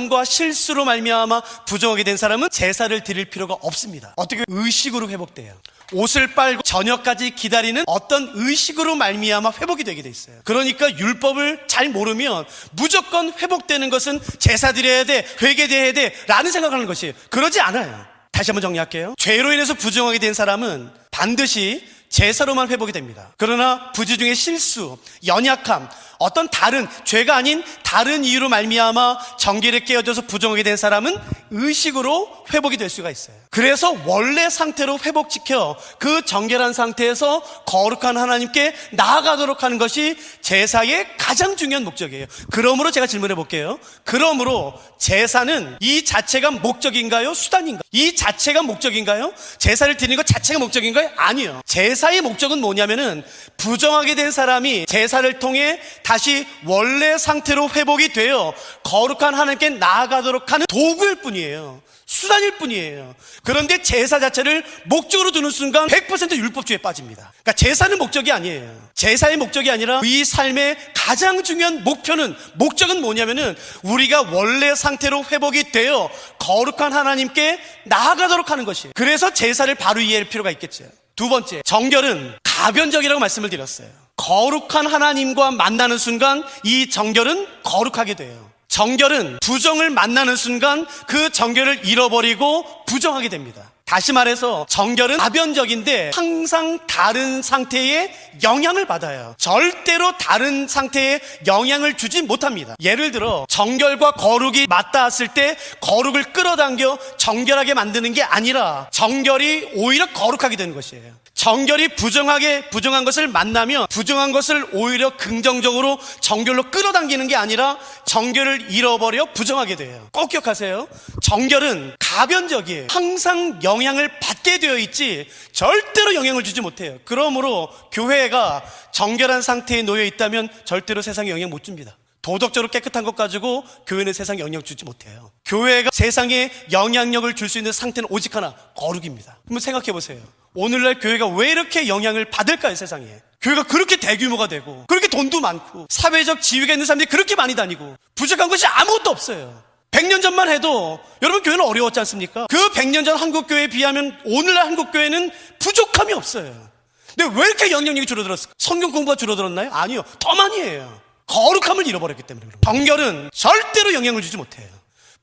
부정과 실수로 말미암아 부정하게 된 사람은 제사를 드릴 필요가 없습니다. 어떻게 의식으로 회복돼요? 옷을 빨고 저녁까지 기다리는 어떤 의식으로 말미암아 회복이 되게 돼 있어요. 그러니까 율법을 잘 모르면 무조건 회복되는 것은 제사 드려야 돼, 회개돼야 돼 라는 생각하는 것이에요. 그러지 않아요. 다시 한번 정리할게요. 죄로 인해서 부정하게 된 사람은 반드시 제사로만 회복이 됩니다. 그러나 부지 중에 실수, 연약함, 어떤 다른 죄가 아닌 다른 이유로 말미암아 정결에 깨어져서 부정하게 된 사람은 의식으로 회복이 될 수가 있어요. 그래서 원래 상태로 회복시켜 그 정결한 상태에서 거룩한 하나님께 나아가도록 하는 것이 제사의 가장 중요한 목적이에요. 그러므로 제가 질문해 볼게요. 그러므로 제사는 이 자체가 목적인가요? 수단인가요? 이 자체가 목적인가요? 제사를 드리는 것 자체가 목적인가요? 아니요. 제사의 목적은 뭐냐면은 부정하게 된 사람이 제사를 통해 다시 원래 상태로 회복이 되어 거룩한 하나님께 나아가도록 하는 도구일 뿐이에요. 수단일 뿐이에요. 그런데 제사 자체를 목적으로 두는 순간 100% 율법주의에 빠집니다. 그러니까 제사는 목적이 아니에요. 제사의 목적이 아니라 이 삶의 가장 중요한 목적은 뭐냐면은 우리가 원래 상태로 회복이 되어 거룩한 하나님께 나아가도록 하는 것이에요. 그래서 제사를 바로 이해할 필요가 있겠죠. 두 번째, 정결은 가변적이라고 말씀을 드렸어요. 거룩한 하나님과 만나는 순간 이 정결은 거룩하게 돼요. 정결은 부정을 만나는 순간 그 정결을 잃어버리고 부정하게 됩니다. 다시 말해서 정결은 가변적인데 항상 다른 상태에 영향을 받아요. 절대로 다른 상태에 영향을 주지 못합니다. 예를 들어 정결과 거룩이 맞닿았을 때 거룩을 끌어당겨 정결하게 만드는 게 아니라 정결이 오히려 거룩하게 되는 것이에요. 정결이 부정한 것을 만나면 부정한 것을 오히려 긍정적으로 정결로 끌어당기는 게 아니라 정결을 잃어버려 부정하게 돼요. 꼭 기억하세요. 정결은 가변적이에요. 항상 영향을 받게 되어 있지 절대로 영향을 주지 못해요. 그러므로 교회가 정결한 상태에 놓여 있다면 절대로 세상에 영향 못 줍니다. 도덕적으로 깨끗한 것 가지고 교회는 세상에 영향 주지 못해요. 교회가 세상에 영향력을 줄 수 있는 상태는 오직 하나, 거룩입니다. 한번 생각해 보세요. 오늘날 교회가 왜 이렇게 영향을 받을까요? 세상에 교회가 그렇게 대규모가 되고 그렇게 돈도 많고 사회적 지위가 있는 사람들이 그렇게 많이 다니고 부족한 것이 아무것도 없어요. 100년 전만 해도 여러분 교회는 어려웠지 않습니까? 그 100년 전 한국교회에 비하면 오늘날 한국교회는 부족함이 없어요. 근데 왜 이렇게 영향력이 줄어들었을까? 성경 공부가 줄어들었나요? 아니요, 더 많이 해요. 거룩함을 잃어버렸기 때문에. 정결은 절대로 영향을 주지 못해요.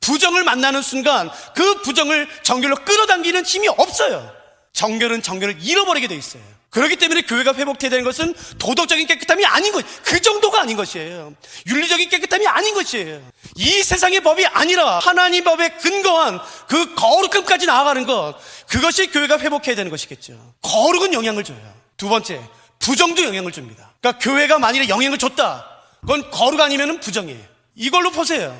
부정을 만나는 순간 그 부정을 정결로 끌어당기는 힘이 없어요. 정결은 정결을 잃어버리게 돼 있어요. 그렇기 때문에 교회가 회복해야 되는 것은 도덕적인 깨끗함이 아닌 것, 그 정도가 아닌 것이에요. 윤리적인 깨끗함이 아닌 것이에요. 이 세상의 법이 아니라 하나님 법에 근거한 그 거룩함까지 나아가는 것, 그것이 교회가 회복해야 되는 것이겠죠. 거룩은 영향을 줘요. 두 번째, 부정도 영향을 줍니다. 그러니까 교회가 만일에 영향을 줬다, 그건 거룩 아니면 부정이에요. 이걸로 보세요.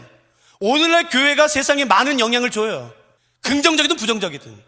오늘날 교회가 세상에 많은 영향을 줘요. 긍정적이든 부정적이든.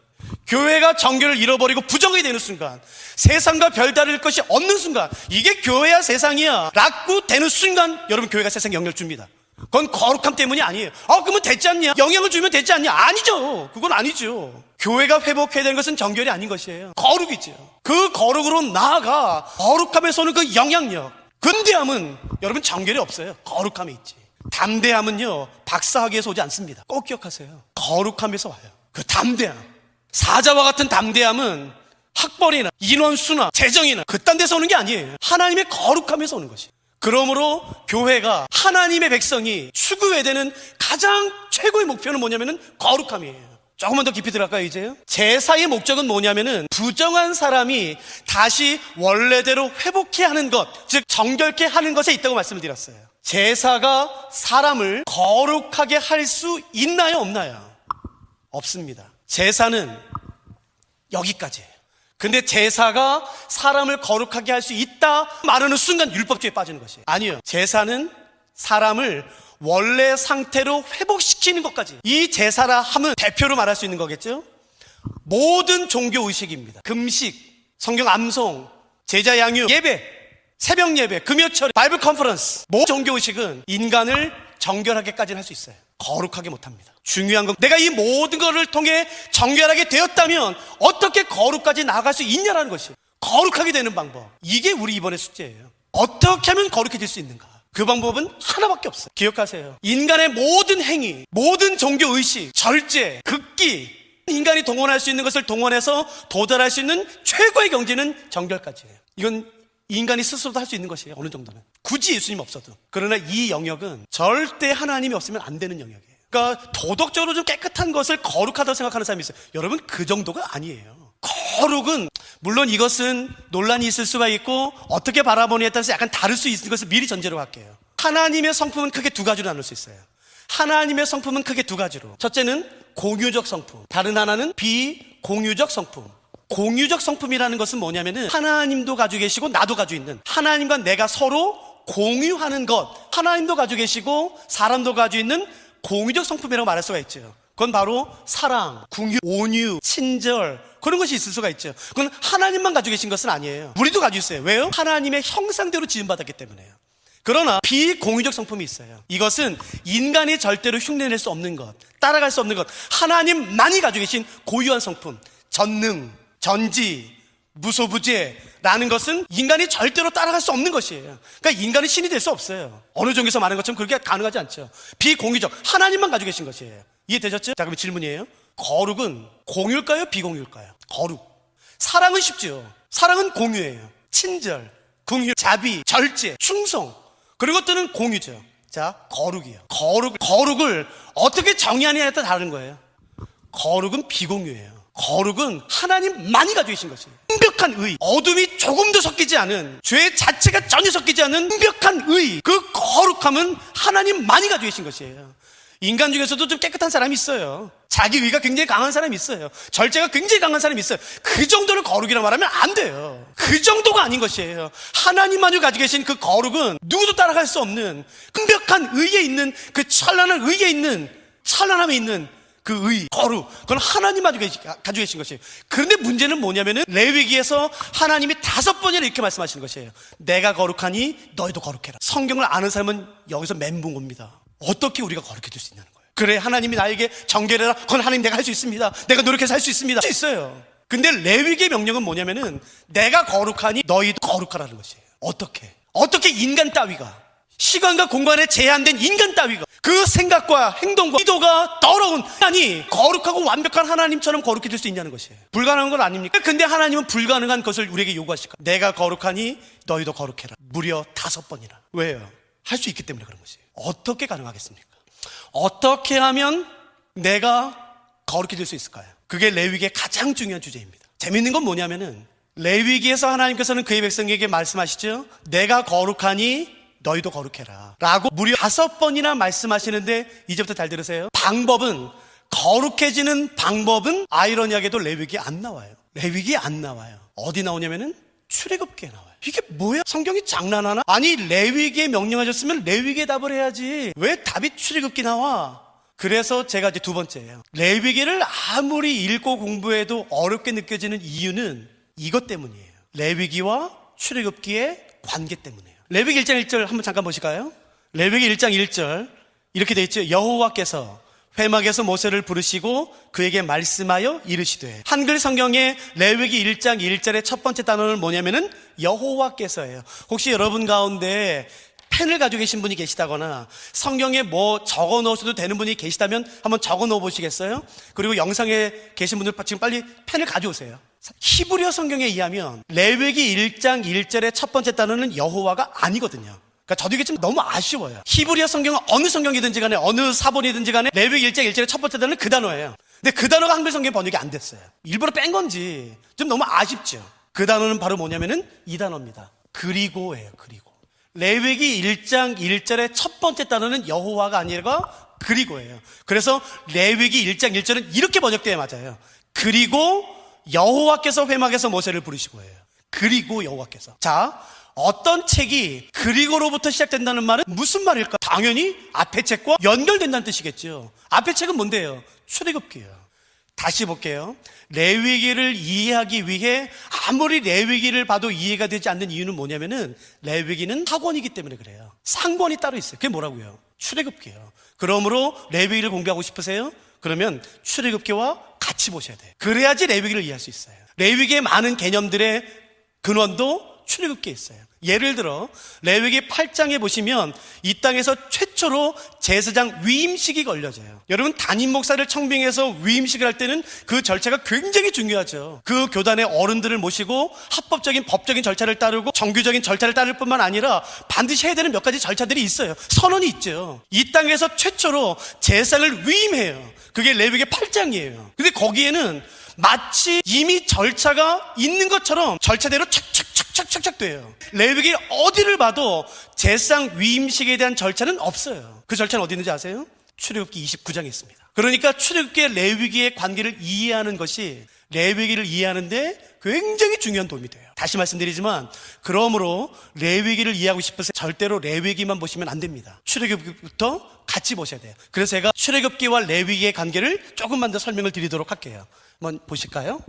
교회가 정결을 잃어버리고 부정이 되는 순간, 세상과 별다를 것이 없는 순간, 이게 교회야 세상이야 라고 되는 순간 여러분 교회가 세상에 영향을 줍니다. 그건 거룩함 때문이 아니에요. 그러면 됐지 않냐? 영향을 주면 됐지 않냐? 아니죠. 그건 아니죠. 교회가 회복해야 되는 것은 정결이 아닌 것이에요. 거룩이죠. 그 거룩으로 나아가 거룩함에서 오는 그 영향력. 근대함은 여러분 정결이 없어요. 거룩함에 있지. 담대함은요 박사학위에서 오지 않습니다. 꼭 기억하세요. 거룩함에서 와요. 그 담대함, 사자와 같은 담대함은 학벌이나 인원수나 재정이나 그딴 데서 오는 게 아니에요. 하나님의 거룩함에서 오는 것이에요. 그러므로 교회가 하나님의 백성이 추구해야 되는 가장 최고의 목표는 뭐냐면은 거룩함이에요. 조금만 더 깊이 들어갈까요 이제요? 제사의 목적은 뭐냐면은 부정한 사람이 다시 원래대로 회복해 하는 것, 즉 정결케 하는 것에 있다고 말씀을 드렸어요. 제사가 사람을 거룩하게 할 수 있나요 없나요? 없습니다. 제사는 여기까지예요. 근데 제사가 사람을 거룩하게 할 수 있다 말하는 순간 율법주의에 빠지는 것이에요. 아니요, 제사는 사람을 원래 상태로 회복시키는 것까지, 이 제사라 함은 대표로 말할 수 있는 거겠죠. 모든 종교 의식입니다. 금식, 성경 암송, 제자 양육, 예배, 새벽 예배, 금요철, 바이블 컨퍼런스, 모든 종교 의식은 인간을 정결하게까지는 할 수 있어요. 거룩하게 못합니다. 중요한 건 내가 이 모든 것을 통해 정결하게 되었다면 어떻게 거룩까지 나아갈 수 있냐라는 것이에요. 거룩하게 되는 방법, 이게 우리 이번의 숙제예요. 어떻게 하면 거룩해질 수 있는가? 그 방법은 하나밖에 없어요. 기억하세요. 인간의 모든 행위, 모든 종교 의식, 절제, 극기, 인간이 동원할 수 있는 것을 동원해서 도달할 수 있는 최고의 경지는 정결까지예요. 이건 인간이 스스로도 할 수 있는 것이에요. 어느 정도는. 굳이 예수님 없어도. 그러나 이 영역은 절대 하나님이 없으면 안 되는 영역이에요. 그러니까 도덕적으로 좀 깨끗한 것을 거룩하다고 생각하는 사람이 있어요. 여러분, 그 정도가 아니에요. 거룩은 물론 이것은 논란이 있을 수가 있고 어떻게 바라보느냐에 따라서 약간 다를 수 있는 것을 미리 전제로 할게요. 하나님의 성품은 크게 두 가지로 나눌 수 있어요. 하나님의 성품은 크게 두 가지로. 첫째는 공유적 성품, 다른 하나는 비공유적 성품. 공유적 성품이라는 것은 뭐냐면은 하나님도 가지고 계시고 나도 가지고 있는, 하나님과 내가 서로 공유하는 것, 하나님도 가지고 계시고 사람도 가지고 있는 공유적 성품이라고 말할 수가 있죠. 그건 바로 사랑, 궁유, 온유, 친절, 그런 것이 있을 수가 있죠. 그건 하나님만 가지고 계신 것은 아니에요. 우리도 가지고 있어요. 왜요? 하나님의 형상대로 지음받았기 때문에요. 그러나 비공유적 성품이 있어요. 이것은 인간이 절대로 흉내낼 수 없는 것, 따라갈 수 없는 것, 하나님만이 가지고 계신 고유한 성품, 전능, 전지, 무소부재라는 것은 인간이 절대로 따라갈 수 없는 것이에요. 그러니까 인간은 신이 될 수 없어요. 어느 종에서 말하는 것처럼 그렇게 가능하지 않죠. 비공유적, 하나님만 가지고 계신 것이에요. 이해되셨죠? 자, 그럼 질문이에요. 거룩은 공유일까요? 비공유일까요? 거룩. 사랑은 쉽죠. 사랑은 공유예요. 친절, 긍휼, 자비, 절제, 충성, 그런 것들은 공유죠. 자, 거룩이요. 거룩을 어떻게 정의하느냐에 따라 다른 거예요. 거룩은 비공유예요. 거룩은 하나님만이 가지고 계신 것이에요. 완벽한 의, 어둠이 조금도 섞이지 않은, 죄 자체가 전혀 섞이지 않은 완벽한 의, 그 거룩함은 하나님만이 가지고 계신 것이에요. 인간 중에서도 좀 깨끗한 사람이 있어요. 자기 의가 굉장히 강한 사람이 있어요. 절제가 굉장히 강한 사람이 있어요. 그 정도를 거룩이라고 말하면 안 돼요. 그 정도가 아닌 것이에요. 하나님만이 가지고 계신 그 거룩은 누구도 따라갈 수 없는 완벽한 의에 있는, 그 찬란한 의에 있는, 찬란함에 있는 그 의, 거룩, 그건 하나님만이 가지고 계신 것이에요. 그런데 문제는 뭐냐면은 레위기에서 하나님이 5번이나 이렇게 말씀하시는 것이에요. 내가 거룩하니 너희도 거룩해라. 성경을 아는 사람은 여기서 멘붕 옵니다. 어떻게 우리가 거룩해질 수 있냐는 거예요. 그래, 하나님이 나에게 정결해라. 그건 하나님 내가 할 수 있습니다. 내가 노력해서 할 수 있습니다. 할 수 있어요. 근데 레위기의 명령은 뭐냐면은 내가 거룩하니 너희도 거룩하라는 것이에요. 어떻게 인간 따위가, 시간과 공간에 제한된 인간 따위가 그 생각과 행동과 의도가 더러운, 아니 거룩하고 완벽한 하나님처럼 거룩해질 수 있냐는 것이에요. 불가능한 건 아닙니까? 근데 하나님은 불가능한 것을 우리에게 요구하실까? 내가 거룩하니 너희도 거룩해라. 무려 5번이나. 왜요? 할 수 있기 때문에 그런 것이에요. 어떻게 가능하겠습니까? 어떻게 하면 내가 거룩해질 수 있을까요? 그게 레위기의 가장 중요한 주제입니다. 재밌는 건 뭐냐면은 레위기에서 하나님께서는 그의 백성에게 말씀하시죠. 내가 거룩하니 너희도 거룩해라 라고 무려 5번이나 말씀하시는데, 이제부터 잘 들으세요. 거룩해지는 방법은 아이러니하게도 레위기에 안 나와요. 레위기에 안 나와요. 어디 나오냐면은 출애굽기에 나와요. 이게 뭐야? 성경이 장난하나? 아니, 레위기에 명령하셨으면 레위기에 답을 해야지. 왜 답이 출애굽기 나와? 그래서 제가 이제 두 번째예요. 레위기를 아무리 읽고 공부해도 어렵게 느껴지는 이유는 이것 때문이에요. 레위기와 출애굽기의 관계 때문이에요. 레위기 1장 1절 한번 잠깐 보실까요? 레위기 1장 1절 이렇게 돼 있죠. 여호와께서 회막에서 모세를 부르시고 그에게 말씀하여 이르시되. 한글 성경에 레위기 1장 1절의 첫 번째 단어는 뭐냐면은 여호와께서예요. 혹시 여러분 가운데 펜을 가지고 계신 분이 계시다거나 성경에 뭐 적어 놓으셔도 되는 분이 계시다면 한번 적어 놓어 보시겠어요? 그리고 영상에 계신 분들 지금 빨리 펜을 가져오세요. 히브리어 성경에 의하면 레위기 1장 1절의 첫 번째 단어는 여호와가 아니거든요. 그러니까 저도 이게 좀 너무 아쉬워요. 히브리어 성경은 어느 성경이든지 간에 어느 사본이든지 간에 레위기 1장 1절의 첫 번째 단어는 그 단어예요. 근데 그 단어가 한글 성경에 번역이 안 됐어요. 일부러 뺀 건지 좀 너무 아쉽죠. 그 단어는 바로 뭐냐면은 이 단어입니다. 그리고예요. 그리고. 레위기 1장 1절의 첫 번째 단어는 여호와가 아니라 그리고예요. 그래서 레위기 1장 1절은 이렇게 번역돼야 맞아요. 그리고 여호와께서 회막에서 모세를 부르시고 해요. 그리고 여호와께서. 자, 어떤 책이 그리고로부터 시작된다는 말은 무슨 말일까? 당연히 앞의 책과 연결된다는 뜻이겠죠. 앞의 책은 뭔데요? 출애굽기예요. 다시 볼게요. 레위기를 이해하기 위해 아무리 레위기를 봐도 이해가 되지 않는 이유는 뭐냐면은 레위기는 학원이기 때문에 그래요. 상권이 따로 있어요. 그게 뭐라고요? 출애굽기예요. 그러므로 레위기를 공부하고 싶으세요? 그러면 출애굽기와 같이 보셔야 돼요. 그래야지 레위기를 이해할 수 있어요. 레위기의 많은 개념들의 근원도 출애굽기에 있어요. 예를 들어 레위기 8장에 보시면 이 땅에서 최초로 제사장 위임식이 걸려져요. 여러분, 담임 목사를 청빙해서 위임식을 할 때는 그 절차가 굉장히 중요하죠. 그 교단의 어른들을 모시고 합법적인 법적인 절차를 따르고 정규적인 절차를 따를 뿐만 아니라 반드시 해야 되는 몇 가지 절차들이 있어요. 선언이 있죠. 이 땅에서 최초로 제사장을 위임해요. 그게 레위기 8장이에요. 근데 거기에는 마치 이미 절차가 있는 것처럼 절차대로 착착착착착 돼요. 레위기 어디를 봐도 제사장 위임식에 대한 절차는 없어요. 그 절차는 어디 있는지 아세요? 출애굽기 29장에 있습니다. 그러니까 출애굽기의 레위기의 관계를 이해하는 것이 레위기를 이해하는데 굉장히 중요한 도움이 돼요. 다시 말씀드리지만, 그러므로 레위기를 이해하고 싶으세요? 절대로 레위기만 보시면 안 됩니다. 출애굽기부터 같이 보셔야 돼요. 그래서 제가 출애굽기와 레위기의 관계를 조금만 더 설명을 드리도록 할게요. 한번 보실까요?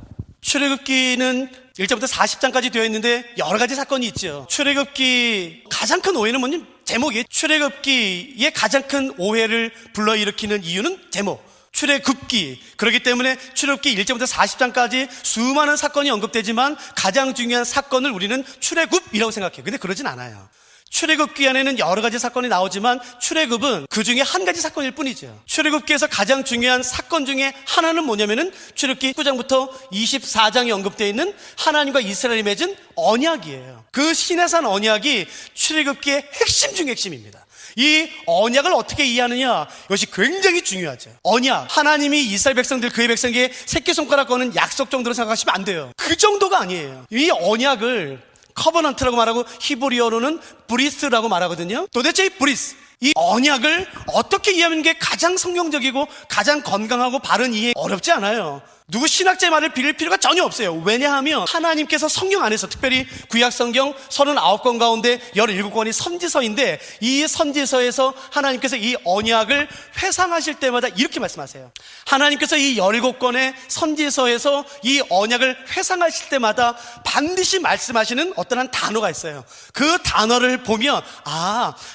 출애굽기는 1장부터 40장까지 되어 있는데 여러 가지 사건이 있죠. 출애굽기 가장 큰 오해는 뭐냐면 제목이에요. 출애굽기의 가장 큰 오해를 불러일으키는 이유는 제목. 출애굽기. 그렇기 때문에 출애굽기 1장부터 40장까지 수많은 사건이 언급되지만 가장 중요한 사건을 우리는 출애굽이라고 생각해요. 근데 그러진 않아요. 출애굽기 안에는 여러 가지 사건이 나오지만 출애굽은 그 중에 한 가지 사건일 뿐이죠. 출애굽기에서 가장 중요한 사건 중에 하나는 뭐냐면은 출애굽기 9장부터 24장에 언급되어 있는 하나님과 이스라엘이 맺은 언약이에요. 그 시내산 언약이 출애굽기의 핵심 중의 핵심입니다. 이 언약을 어떻게 이해하느냐, 이것이 굉장히 중요하죠. 언약, 하나님이 이스라엘 백성들, 그의 백성에게 새끼손가락 거는 약속 정도로 생각하시면 안 돼요. 그 정도가 아니에요. 이 언약을 커버넌트라고 말하고 히브리어로는 브리스라고 말하거든요. 도대체 이 브리스, 이 언약을 어떻게 이해하는 게 가장 성경적이고 가장 건강하고 바른 이해 어렵지 않아요. 누구 신학자의 말을 빌릴 필요가 전혀 없어요. 왜냐하면 하나님께서 성경 안에서, 특별히 구약성경 39권 가운데 17권이 선지서인데, 이 선지서에서 하나님께서 이 언약을 회상하실 때마다 이렇게 말씀하세요. 하나님께서 이 17권의 선지서에서 이 언약을 회상하실 때마다 반드시 말씀하시는 어떠한 단어가 있어요. 그 단어를 보면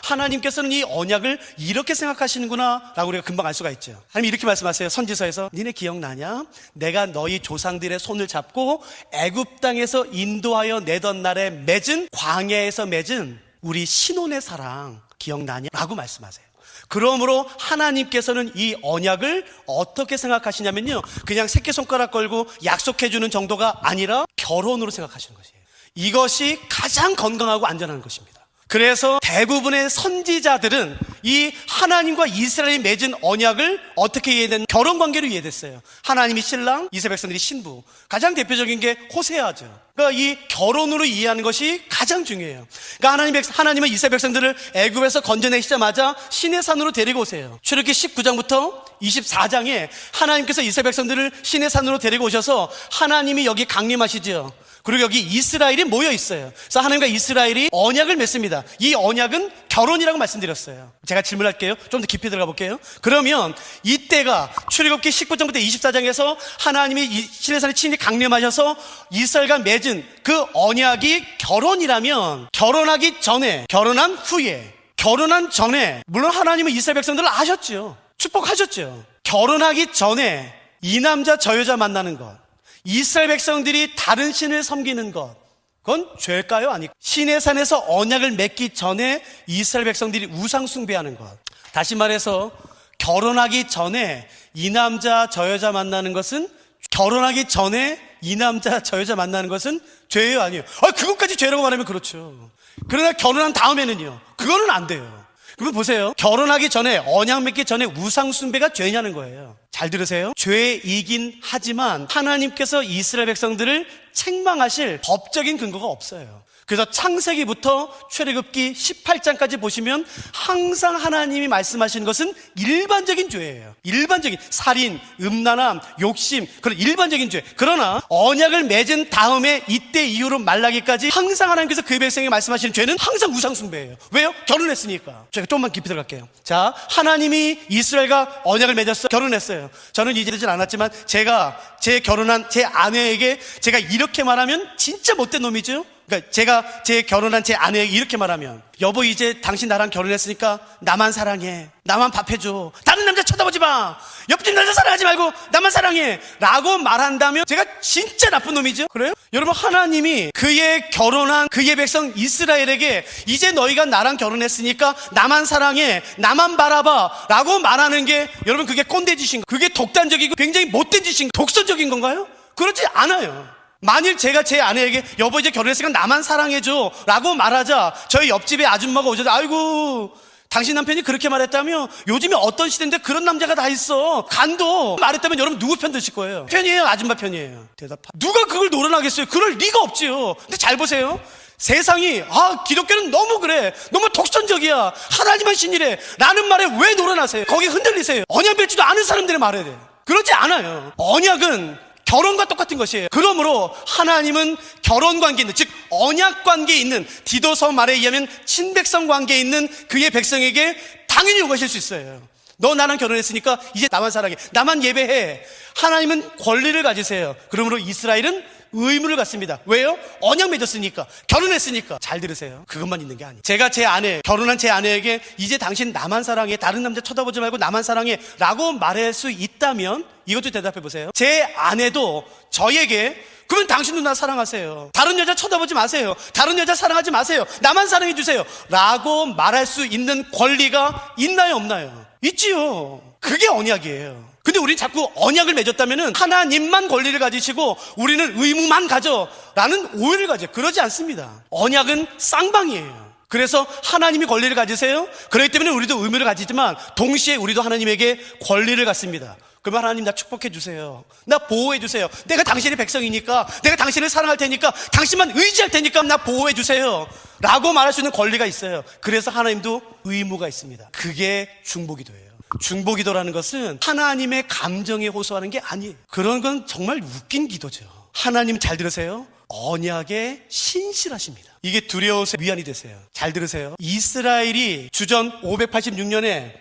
하나님께서는 이 언약을 이렇게 생각하시는구나 라고 우리가 금방 알 수가 있죠. 하나님 이렇게 말씀하세요. 선지서에서 니네 기억나냐? 내가 너희 조상들의 손을 잡고 애굽 땅에서 인도하여 내던 날에 맺은, 광야에서 맺은 우리 신혼의 사랑 기억나냐? 라고 말씀하세요. 그러므로 하나님께서는 이 언약을 어떻게 생각하시냐면요, 그냥 새끼손가락 걸고 약속해주는 정도가 아니라 결혼으로 생각하시는 것이에요. 이것이 가장 건강하고 안전한 것입니다. 그래서 대부분의 선지자들은 이 하나님과 이스라엘이 맺은 언약을 어떻게 이해된? 결혼관계로 이해됐어요. 하나님이 신랑, 이스라엘 백성들이 신부. 가장 대표적인 게 호세아죠. 그러니까 이 결혼으로 이해하는 것이 가장 중요해요. 그러니까 하나님은 이스라엘 백성들을 애굽에서 건져내시자마자 시내산으로 데리고 오세요. 출애굽기 19장부터 24장에 하나님께서 이스라엘 백성들을 시내산으로 데리고 오셔서 하나님이 여기 강림하시죠. 그리고 여기 이스라엘이 모여 있어요. 그래서 하나님과 이스라엘이 언약을 맺습니다. 이 언약은 결혼이라고 말씀드렸어요. 제가 질문할게요. 좀 더 깊이 들어가 볼게요. 그러면 이때가 출애굽기 19장부터 24장에서 하나님이 시내산에 친히 강림하셔서 이스라엘과 맺은 그 언약이 결혼이라면, 결혼하기 전에, 결혼한 후에, 결혼한 전에, 물론 하나님은 이스라엘 백성들을 아셨죠. 축복하셨죠. 결혼하기 전에 이 남자 저 여자 만나는 것, 이스라엘 백성들이 다른 신을 섬기는 것, 그건 죄일까요? 아니, 시내산에서 언약을 맺기 전에 이스라엘 백성들이 우상 숭배하는 것, 다시 말해서 결혼하기 전에 이 남자 저 여자 만나는 것은, 결혼하기 전에 이 남자 저 여자 만나는 것은 죄예요? 아니에요? 그것까지 죄라고 말하면 그렇죠. 그러나 결혼한 다음에는요, 그거는 안 돼요. 그러면 보세요. 결혼하기 전에, 언약 맺기 전에 우상 숭배가 죄냐는 거예요. 잘 들으세요. 죄이긴 하지만 하나님께서 이스라엘 백성들을 책망하실 법적인 근거가 없어요. 그래서 창세기부터 출애굽기 18장까지 보시면 항상 하나님이 말씀하시는 것은 일반적인 죄예요. 일반적인 살인, 음란함, 욕심, 그런 일반적인 죄. 그러나 언약을 맺은 다음에 이때 이후로 말라기까지 항상 하나님께서 그의 백성에게 말씀하시는 죄는 항상 우상 숭배예요. 왜요? 결혼했으니까. 제가 좀만 깊이 들어갈게요. 자, 하나님이 이스라엘과 언약을 맺었어요. 결혼했어요. 저는 이제는 않았지만 제가 제 결혼한 제 아내에게 제가 이렇게 말하면 진짜 못된 놈이죠? 그러니까 제가 제 결혼한 제 아내에게 이렇게 말하면, 여보 이제 당신 나랑 결혼했으니까 나만 사랑해, 나만 밥해줘, 다른 남자 쳐다보지 마, 옆집 남자 사랑하지 말고 나만 사랑해 라고 말한다면 제가 진짜 나쁜 놈이죠. 그래요? 여러분, 하나님이 그의 결혼한 그의 백성 이스라엘에게 이제 너희가 나랑 결혼했으니까 나만 사랑해, 나만 바라봐 라고 말하는 게, 여러분 그게 꼰대 짓인, 그게 독단적이고 굉장히 못된 짓인, 독선적인 건가요? 그렇지 않아요. 만일 제가 제 아내에게 여보 이제 결혼했으니까 나만 사랑해줘 라고 말하자 저희 옆집에 아줌마가 오셔서, 아이고 당신 남편이 그렇게 말했다며? 요즘에 어떤 시대인데 그런 남자가 다 있어. 간도 말했다면 여러분 누구 편 드실 거예요? 편이에요, 아줌마 편이에요? 누가 그걸 노론하겠어요? 그럴 리가 없지요. 근데 잘 보세요. 세상이 기독교는 너무 그래, 너무 독선적이야, 하나님만 신이래 라는 말에 왜 노론하세요? 거기 흔들리세요. 언약 맺지도 않은 사람들의 말에 대해. 그렇지 않아요. 언약은 결혼과 똑같은 것이에요. 그러므로 하나님은 결혼 관계에 있는, 즉 언약 관계에 있는, 디도서 말에 의하면 친백성 관계에 있는 그의 백성에게 당연히 요구하실 수 있어요. 너 나랑 결혼했으니까 이제 나만 사랑해, 나만 예배해. 하나님은 권리를 가지세요. 그러므로 이스라엘은 의무를 갖습니다. 왜요? 언약 맺었으니까, 결혼했으니까. 잘 들으세요. 그것만 있는 게 아니에요. 제가 제 아내, 결혼한 제 아내에게 이제 당신 나만 사랑해, 다른 남자 쳐다보지 말고 나만 사랑해 라고 말할 수 있다면, 이것도 대답해 보세요. 제 아내도 저에게 그러면 당신도 나 사랑하세요, 다른 여자 쳐다보지 마세요, 다른 여자 사랑하지 마세요, 나만 사랑해 주세요 라고 말할 수 있는 권리가 있나요, 없나요? 있지요. 그게 언약이에요. 근데 우린 자꾸 언약을 맺었다면은 하나님만 권리를 가지시고 우리는 의무만 가져 라는 오해를 가져요. 그러지 않습니다. 언약은 쌍방이에요. 그래서 하나님이 권리를 가지세요. 그렇기 때문에 우리도 의무를 가지지만 동시에 우리도 하나님에게 권리를 갖습니다. 그러면 하나님 나 축복해 주세요, 나 보호해 주세요, 내가 당신의 백성이니까, 내가 당신을 사랑할 테니까, 당신만 의지할 테니까 나 보호해 주세요 라고 말할 수 있는 권리가 있어요. 그래서 하나님도 의무가 있습니다. 그게 중보기도예요. 중보기도라는 것은 하나님의 감정에 호소하는 게 아니에요. 그런 건 정말 웃긴 기도죠. 하나님 잘 들으세요. 언약에 신실하십니다. 이게 두려워서 위안이 되세요. 잘 들으세요. 이스라엘이 주전 586년에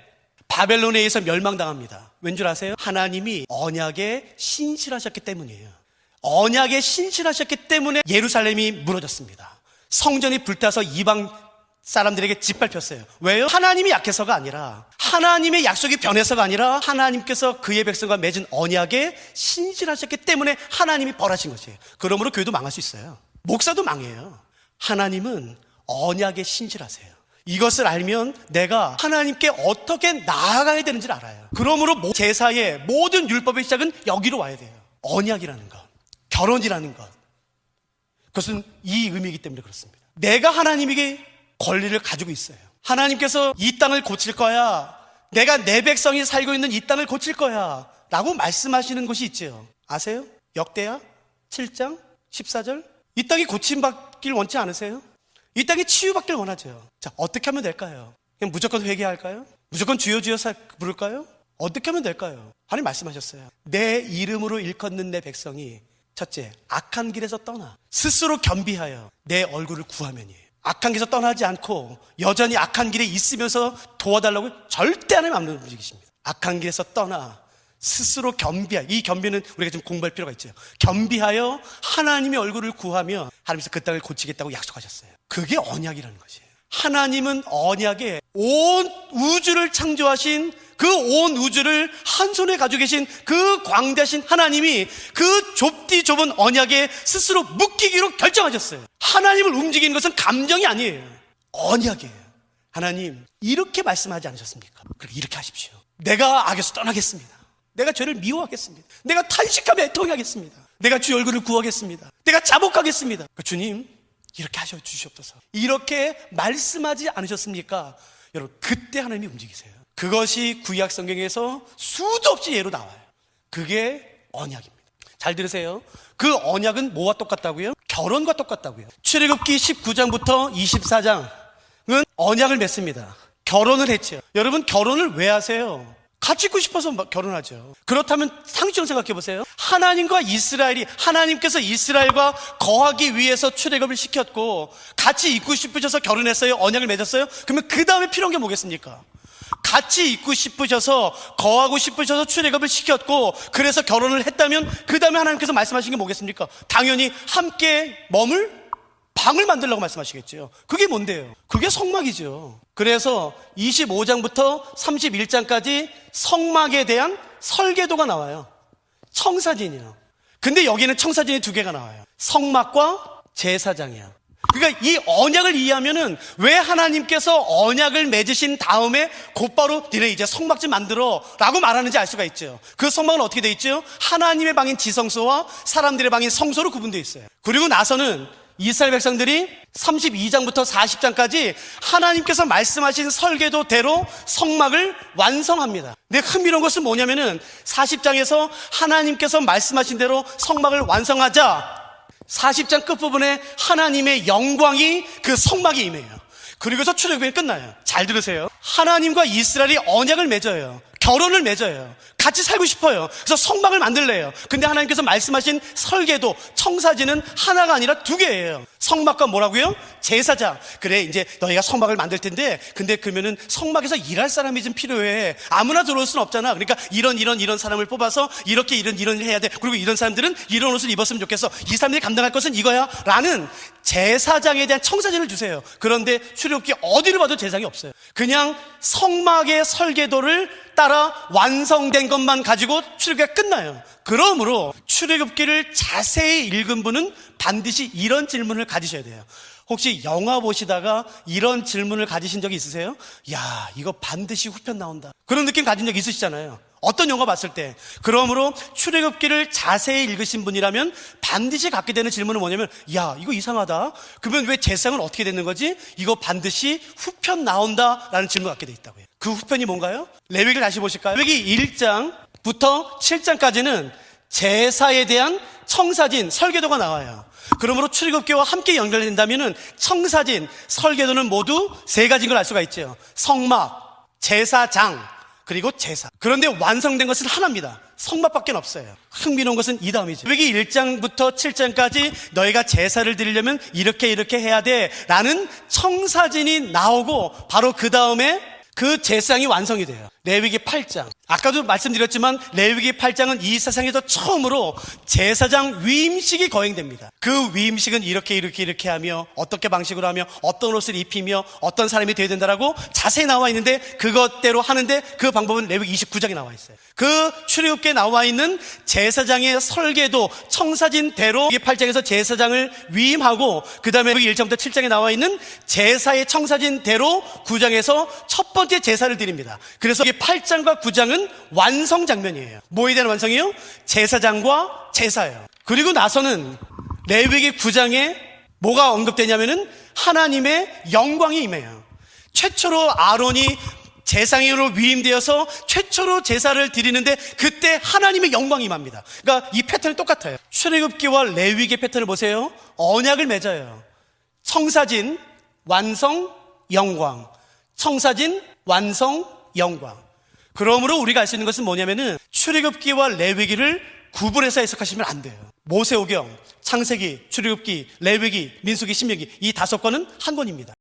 바벨론에 의해서 멸망당합니다. 왠 줄 아세요? 하나님이 언약에 신실하셨기 때문이에요. 언약에 신실하셨기 때문에 예루살렘이 무너졌습니다. 성전이 불타서 이방 사람들에게 짓밟혔어요. 왜요? 하나님이 약해서가 아니라, 하나님의 약속이 변해서가 아니라, 하나님께서 그의 백성과 맺은 언약에 신실하셨기 때문에 하나님이 벌하신 것이에요. 그러므로 교회도 망할 수 있어요. 목사도 망해요. 하나님은 언약에 신실하세요. 이것을 알면 내가 하나님께 어떻게 나아가야 되는지를 알아요. 그러므로 제사의 모든 율법의 시작은 여기로 와야 돼요. 언약이라는 것, 결혼이라는 것, 그것은 이 의미이기 때문에 그렇습니다. 내가 하나님에게 권리를 가지고 있어요. 하나님께서 이 땅을 고칠 거야, 내가 내 백성이 살고 있는 이 땅을 고칠 거야 라고 말씀하시는 것이 있죠. 아세요? 역대하 7장 14절. 이 땅이 고침받길 원치 않으세요? 이 땅이 치유받길 원하죠. 자, 어떻게 하면 될까요? 그냥 무조건 회개할까요? 무조건 주여 주여 부를까요? 어떻게 하면 될까요? 하나님 말씀하셨어요. 내 이름으로 일컫는 내 백성이, 첫째, 악한 길에서 떠나 스스로 겸비하여 내 얼굴을 구하면이에요. 악한 길에서 떠나지 않고 여전히 악한 길에 있으면서 도와달라고 절대 하나님 안 움직이십니다. 악한 길에서 떠나 스스로 겸비하여, 이 겸비는 우리가 좀 공부할 필요가 있죠. 겸비하여 하나님의 얼굴을 구하며 하나님께서 그 땅을 고치겠다고 약속하셨어요. 그게 언약이라는 것이에요. 하나님은 언약에 온 우주를 창조하신, 그 온 우주를 한 손에 가지고 계신 그 광대하신 하나님이 그 좁디 좁은 언약에 스스로 묶이기로 결정하셨어요. 하나님을 움직이는 것은 감정이 아니에요, 언약이에요. 하나님 이렇게 말씀하지 않으셨습니까? 그렇게 이렇게 하십시오. 내가 악에서 떠나겠습니다. 내가 죄를 미워하겠습니다. 내가 탄식하며 애통하겠습니다. 내가 주의 얼굴을 구하겠습니다. 내가 자복하겠습니다. 주님 이렇게 하셔 주시옵소서. 이렇게 말씀하지 않으셨습니까? 여러분, 그때 하나님이 움직이세요. 그것이 구약 성경에서 수도 없이 예로 나와요. 그게 언약입니다. 잘 들으세요. 그 언약은 뭐와 똑같다고요? 결혼과 똑같다고요. 출애굽기 19장부터 24장은 언약을 맺습니다. 결혼을 했죠. 여러분, 결혼을 왜 하세요? 같이 있고 싶어서 결혼하죠. 그렇다면 상식적으로 생각해 보세요. 하나님과 이스라엘이, 하나님께서 이스라엘과 거하기 위해서 출애굽을 시켰고 같이 있고 싶으셔서 결혼했어요? 언약을 맺었어요? 그러면 그 다음에 필요한 게 뭐겠습니까? 같이 있고 싶으셔서, 거하고 싶으셔서 출애굽을 시켰고 그래서 결혼을 했다면 그 다음에 하나님께서 말씀하신 게 뭐겠습니까? 당연히 함께 머물 방을 만들려고 말씀하시겠죠. 그게 뭔데요? 그게 성막이죠. 그래서 25장부터 31장까지 성막에 대한 설계도가 나와요. 청사진이요. 근데 여기는 청사진이 두 개가 나와요. 성막과 제사장이야. 그러니까 이 언약을 이해하면은 왜 하나님께서 언약을 맺으신 다음에 곧바로 니네 이제 성막 좀 만들어 라고 말하는지 알 수가 있죠. 그 성막은 어떻게 돼 있죠? 하나님의 방인 지성소와 사람들의 방인 성소로 구분되어 있어요. 그리고 나서는 이스라엘 백성들이 32장부터 40장까지 하나님께서 말씀하신 설계도대로 성막을 완성합니다. 근데 흥미로운 것은 뭐냐면은 40장에서 하나님께서 말씀하신 대로 성막을 완성하자 40장 끝부분에 하나님의 영광이 그 성막에 임해요. 그리고서 출애굽이 끝나요. 잘 들으세요. 하나님과 이스라엘이 언약을 맺어요. 결혼을 맺어요. 같이 살고 싶어요. 그래서 성막을 만들래요. 근데 하나님께서 말씀하신 설계도, 청사진은 하나가 아니라 두 개예요. 성막과 뭐라고요? 제사장. 그래, 이제 너희가 성막을 만들 텐데, 근데 그러면은 성막에서 일할 사람이 좀 필요해. 아무나 들어올 수는 없잖아. 그러니까 이런 사람을 뽑아서 이렇게 이런 일을 해야 돼. 그리고 이런 사람들은 이런 옷을 입었으면 좋겠어. 이 사람들이 감당할 것은 이거야. 라는 제사장에 대한 청사진을 주세요. 그런데 출애굽기 어디를 봐도 제사장이 없어요. 그냥 성막의 설계도를 따라 완성된 것만 가지고 출애굽기가 끝나요. 그러므로 출애굽기를 자세히 읽은 분은 반드시 이런 질문을 가지셔야 돼요. 혹시 영화 보시다가 이런 질문을 가지신 적이 있으세요? 야, 이거 반드시 후편 나온다. 그런 느낌 가진 적 있으시잖아요. 어떤 영화 봤을 때. 그러므로 출애굽기를 자세히 읽으신 분이라면 반드시 갖게 되는 질문은 뭐냐면, 야, 이거 이상하다. 그러면 왜 제사장은 어떻게 되는 거지? 이거 반드시 후편 나온다라는 질문을 갖게 돼 있다고요. 그 후편이 뭔가요? 레위기를 다시 보실까요? 레위기 1장부터 7장까지는 제사에 대한 청사진, 설계도가 나와요. 그러므로 출애굽기와 함께 연결된다면은 청사진, 설계도는 모두 세 가지인 걸 알 수가 있죠. 성막, 제사장, 그리고 제사. 그런데 완성된 것은 하나입니다. 성막밖에 없어요. 흥미로운 것은 이 다음이죠. 레위기 1장부터 7장까지 너희가 제사를 드리려면 이렇게 해야 돼 라는 청사진이 나오고 바로 그 다음에 그 제사장이 완성이 돼요. 레위기 8장. 아까도 말씀드렸지만 레위기 8장은 이 세상에서 처음으로 제사장 위임식이 거행됩니다. 그 위임식은 이렇게 하며 어떻게 방식으로 하며 어떤 옷을 입히며 어떤 사람이 되어야 된다라고 자세히 나와 있는데 그것대로 하는데 그 방법은 레위기 29장에 나와 있어요. 그 출애굽기에 나와 있는 제사장의 설계도 청사진대로 레위기 8장에서 제사장을 위임하고 그 다음에 레위기 1장부터 7장에 나와 있는 제사의 청사진대로 9장에서 첫 번째 제사를 드립니다. 그래서 8장과 9장은 완성 장면이에요. 뭐에 대한 완성이요? 제사장과 제사예요. 그리고 나서는 레위기 9장에 뭐가 언급되냐면은 하나님의 영광이 임해요. 최초로 아론이 제사장으로 위임되어서 최초로 제사를 드리는데 그때 하나님의 영광이 임합니다. 그러니까 이 패턴이 똑같아요. 출애굽기와 레위기 패턴을 보세요. 언약을 맺어요. 청사진, 완성, 영광. 청사진, 완성, 영광. 그러므로 우리가 알 수 있는 것은 뭐냐면은 출애굽기와 레위기를 구분해서 해석하시면 안 돼요. 모세오경, 창세기, 출애굽기, 레위기, 민수기, 신명기 이 5권은 한 권입니다.